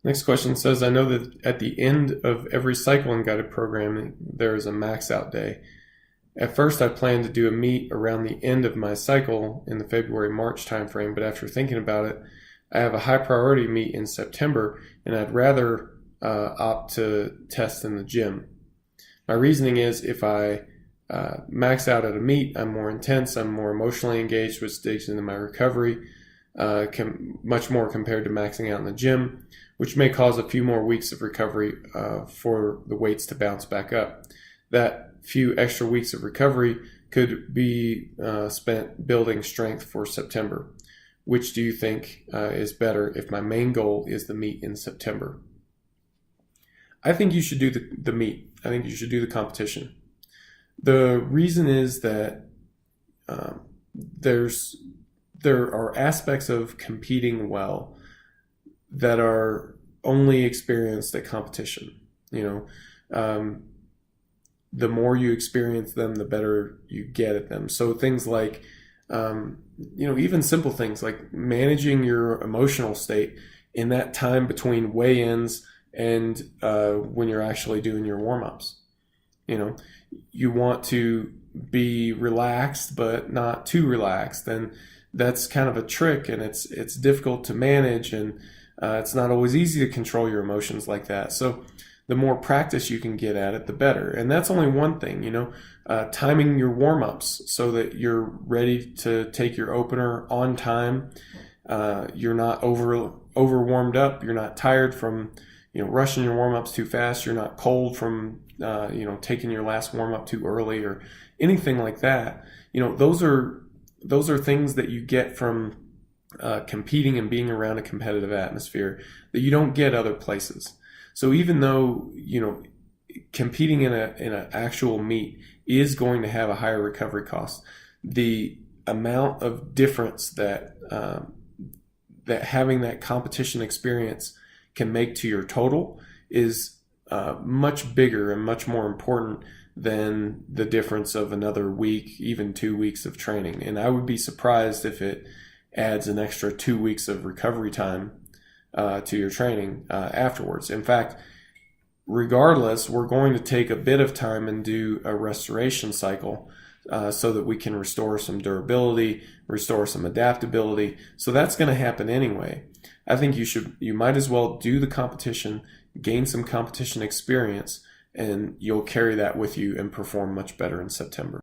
Next question says, I know that at the end of every cycling guided programming, there is a max out day. At first, I planned to do a meet around the end of my cycle in the February-March timeframe, but after thinking about it, I have a high priority meet in September, and I'd rather opt to test in the gym. My reasoning is if I max out at a meet, I'm more intense, I'm more emotionally engaged, which digs into my recovery, much more compared to maxing out in the gym, which may cause a few more weeks of recovery for the weights to bounce back up. That few extra weeks of recovery could be spent building strength for September. Which do you think is better if my main goal is the meet in September? I think you should do the meet. I think you should do the competition. The reason is that there are aspects of competing well that are only experienced at competition. The more you experience them, the better you get at them. So things like, even simple things like managing your emotional state in that time between weigh-ins and when you're actually doing your warm-ups. You want to be relaxed, but not too relaxed. And that's kind of a trick, and it's difficult to manage, and it's not always easy to control your emotions like that. So the more practice you can get at it, the better. And that's only one thing, timing your warm-ups so that you're ready to take your opener on time. You're not over warmed up. You're not tired from, rushing your warm-ups too fast. You're not cold from, taking your last warm-up too early or anything like that. Those are things that you get from competing and being around a competitive atmosphere that you don't get other places. So even though, competing in an actual meet is going to have a higher recovery cost, the amount of difference that having that competition experience can make to your total is much bigger and much more important than the difference of another week, even 2 weeks of training. And I would be surprised if it adds an extra 2 weeks of recovery time to your training afterwards. In fact, regardless, we're going to take a bit of time and do a restoration cycle so that we can restore some durability, restore some adaptability. So that's going to happen anyway. I think you might as well do the competition, gain some competition experience, and you'll carry that with you and perform much better in September.